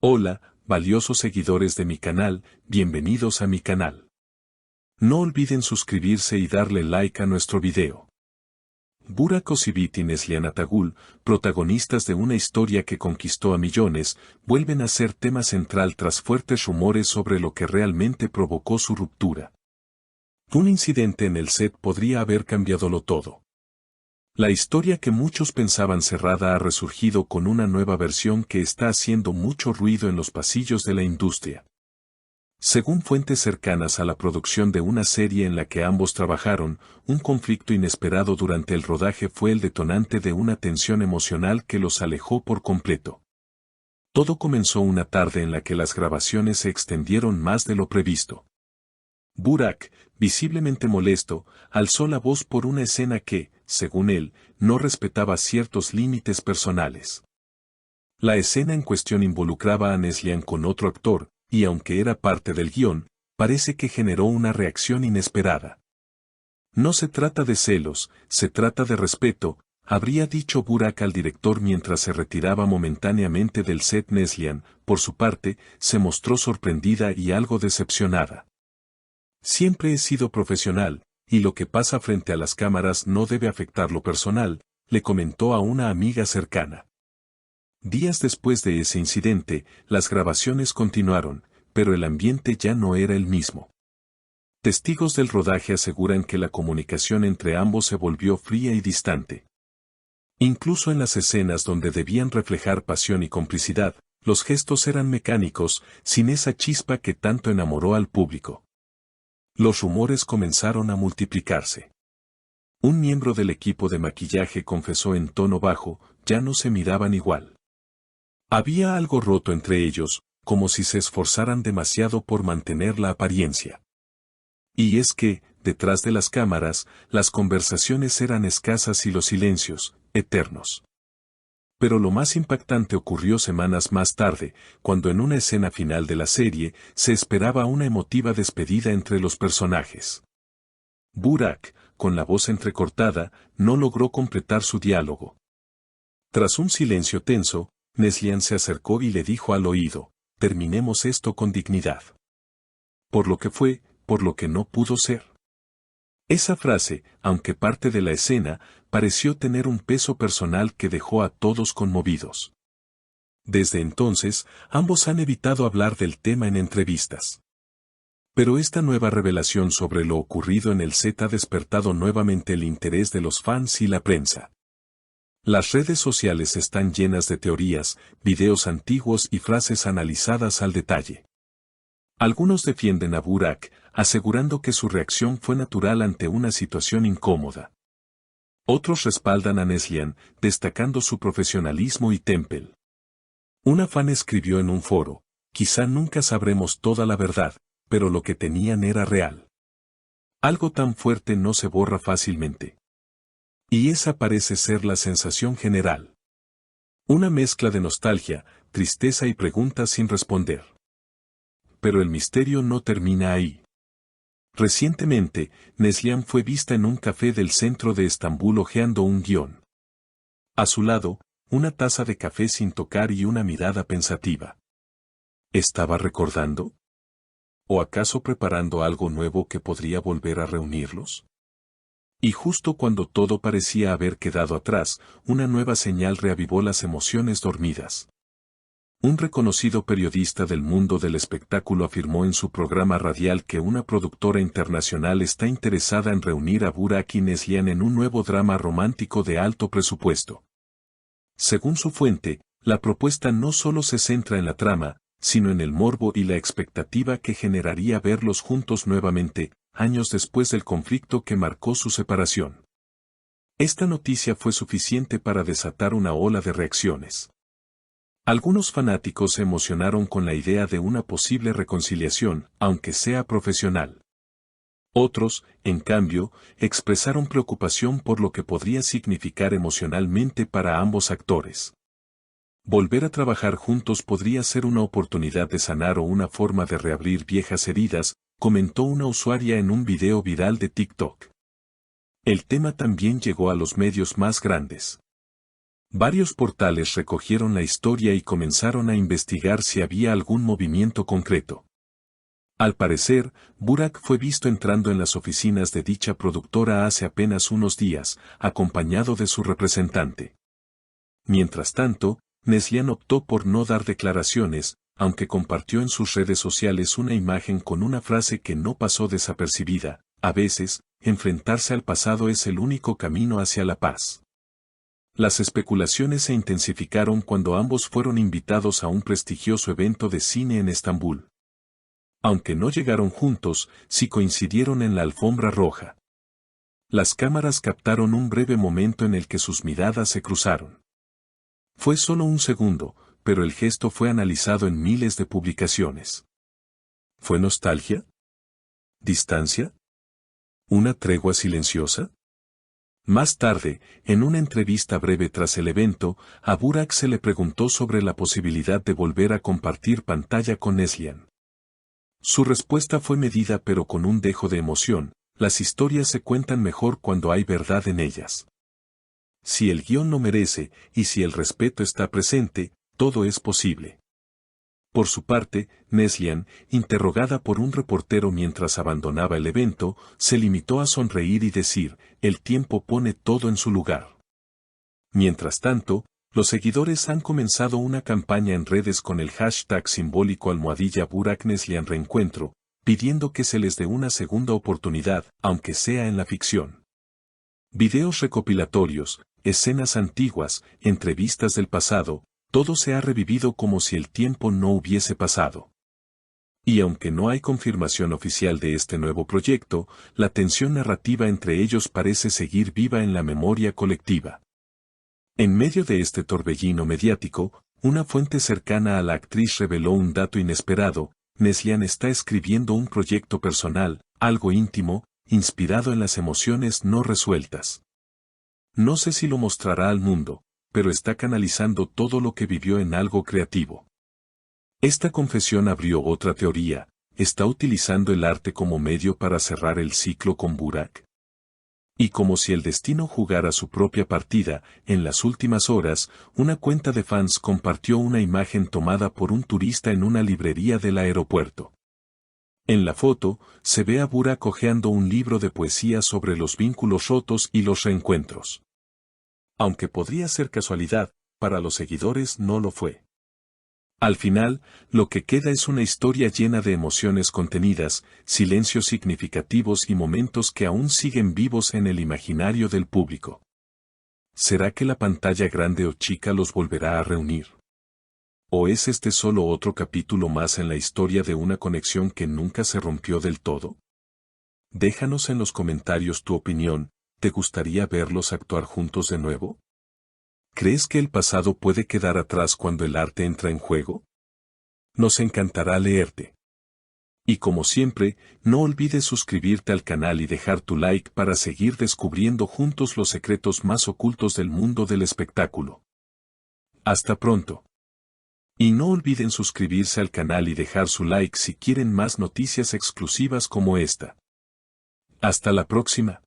Hola, valiosos seguidores de mi canal, bienvenidos a mi canal. No olviden suscribirse y darle like a nuestro video. Burak Özçivit y Neslihan Atagül, protagonistas de una historia que conquistó a millones, vuelven a ser tema central tras fuertes rumores sobre lo que realmente provocó su ruptura. Un incidente en el set podría haber cambiado todo. La historia que muchos pensaban cerrada ha resurgido con una nueva versión que está haciendo mucho ruido en los pasillos de la industria. Según fuentes cercanas a la producción de una serie en la que ambos trabajaron, un conflicto inesperado durante el rodaje fue el detonante de una tensión emocional que los alejó por completo. Todo comenzó una tarde en la que las grabaciones se extendieron más de lo previsto. Burak, visiblemente molesto, alzó la voz por una escena que, según él, no respetaba ciertos límites personales. La escena en cuestión involucraba a Neslihan con otro actor, y aunque era parte del guión, parece que generó una reacción inesperada. No se trata de celos, se trata de respeto, habría dicho Burak al director mientras se retiraba momentáneamente del set. Neslihan, por su parte, se mostró sorprendida y algo decepcionada. Siempre he sido profesional, y lo que pasa frente a las cámaras no debe afectar lo personal, le comentó a una amiga cercana. Días después de ese incidente, las grabaciones continuaron, pero el ambiente ya no era el mismo. Testigos del rodaje aseguran que la comunicación entre ambos se volvió fría y distante. Incluso en las escenas donde debían reflejar pasión y complicidad, los gestos eran mecánicos, sin esa chispa que tanto enamoró al público. Los rumores comenzaron a multiplicarse. Un miembro del equipo de maquillaje confesó en tono bajo, ya no se miraban igual. Había algo roto entre ellos, como si se esforzaran demasiado por mantener la apariencia. Y es que, detrás de las cámaras, las conversaciones eran escasas y los silencios, eternos. Pero lo más impactante ocurrió semanas más tarde, cuando en una escena final de la serie, se esperaba una emotiva despedida entre los personajes. Burak, con la voz entrecortada, no logró completar su diálogo. Tras un silencio tenso, Neslihan se acercó y le dijo al oído, terminemos esto con dignidad. Por lo que fue, por lo que no pudo ser. Esa frase, aunque parte de la escena, pareció tener un peso personal que dejó a todos conmovidos. Desde entonces, ambos han evitado hablar del tema en entrevistas. Pero esta nueva revelación sobre lo ocurrido en el set ha despertado nuevamente el interés de los fans y la prensa. Las redes sociales están llenas de teorías, videos antiguos y frases analizadas al detalle. Algunos defienden a Burak, asegurando que su reacción fue natural ante una situación incómoda. Otros respaldan a Neslihan, destacando su profesionalismo y temple. Una fan escribió en un foro, quizá nunca sabremos toda la verdad, pero lo que tenían era real. Algo tan fuerte no se borra fácilmente. Y esa parece ser la sensación general. Una mezcla de nostalgia, tristeza y preguntas sin responder. Pero el misterio no termina ahí. Recientemente, Neslihan fue vista en un café del centro de Estambul hojeando un guión. A su lado, una taza de café sin tocar y una mirada pensativa. ¿Estaba recordando? ¿O acaso preparando algo nuevo que podría volver a reunirlos? Y justo cuando todo parecía haber quedado atrás, una nueva señal reavivó las emociones dormidas. Un reconocido periodista del mundo del espectáculo afirmó en su programa radial que una productora internacional está interesada en reunir a Burak y Neslihan en un nuevo drama romántico de alto presupuesto. Según su fuente, la propuesta no solo se centra en la trama, sino en el morbo y la expectativa que generaría verlos juntos nuevamente, años después del conflicto que marcó su separación. Esta noticia fue suficiente para desatar una ola de reacciones. Algunos fanáticos se emocionaron con la idea de una posible reconciliación, aunque sea profesional. Otros, en cambio, expresaron preocupación por lo que podría significar emocionalmente para ambos actores. Volver a trabajar juntos podría ser una oportunidad de sanar o una forma de reabrir viejas heridas, comentó una usuaria en un video viral de TikTok. El tema también llegó a los medios más grandes. Varios portales recogieron la historia y comenzaron a investigar si había algún movimiento concreto. Al parecer, Burak fue visto entrando en las oficinas de dicha productora hace apenas unos días, acompañado de su representante. Mientras tanto, Neslihan optó por no dar declaraciones, aunque compartió en sus redes sociales una imagen con una frase que no pasó desapercibida: a veces, enfrentarse al pasado es el único camino hacia la paz. Las especulaciones se intensificaron cuando ambos fueron invitados a un prestigioso evento de cine en Estambul. Aunque no llegaron juntos, sí coincidieron en la alfombra roja. Las cámaras captaron un breve momento en el que sus miradas se cruzaron. Fue solo un segundo, pero el gesto fue analizado en miles de publicaciones. ¿Fue nostalgia? ¿Distancia? ¿Una tregua silenciosa? Más tarde, en una entrevista breve tras el evento, a Burak se le preguntó sobre la posibilidad de volver a compartir pantalla con Neslihan. Su respuesta fue medida pero con un dejo de emoción: las historias se cuentan mejor cuando hay verdad en ellas. Si el guión lo merece, y si el respeto está presente, todo es posible. Por su parte, Neslihan, interrogada por un reportero mientras abandonaba el evento, se limitó a sonreír y decir: el tiempo pone todo en su lugar. Mientras tanto, los seguidores han comenzado una campaña en redes con el hashtag simbólico #Burak Neslihan Reencuentro, pidiendo que se les dé una segunda oportunidad, aunque sea en la ficción. Videos recopilatorios, escenas antiguas, entrevistas del pasado, todo se ha revivido como si el tiempo no hubiese pasado. Y aunque no hay confirmación oficial de este nuevo proyecto, la tensión narrativa entre ellos parece seguir viva en la memoria colectiva. En medio de este torbellino mediático, una fuente cercana a la actriz reveló un dato inesperado: Neslihan está escribiendo un proyecto personal, algo íntimo, inspirado en las emociones no resueltas. No sé si lo mostrará al mundo, pero está canalizando todo lo que vivió en algo creativo. Esta confesión abrió otra teoría: ¿está utilizando el arte como medio para cerrar el ciclo con Burak? Y como si el destino jugara su propia partida, en las últimas horas, una cuenta de fans compartió una imagen tomada por un turista en una librería del aeropuerto. En la foto, se ve a Burak hojeando un libro de poesía sobre los vínculos rotos y los reencuentros. Aunque podría ser casualidad, para los seguidores no lo fue. Al final, lo que queda es una historia llena de emociones contenidas, silencios significativos y momentos que aún siguen vivos en el imaginario del público. ¿Será que la pantalla grande o chica los volverá a reunir? ¿O es este solo otro capítulo más en la historia de una conexión que nunca se rompió del todo? Déjanos en los comentarios tu opinión. ¿Te gustaría verlos actuar juntos de nuevo? ¿Crees que el pasado puede quedar atrás cuando el arte entra en juego? Nos encantará leerte. Y como siempre, no olvides suscribirte al canal y dejar tu like para seguir descubriendo juntos los secretos más ocultos del mundo del espectáculo. Hasta pronto. Y no olviden suscribirse al canal y dejar su like si quieren más noticias exclusivas como esta. Hasta la próxima.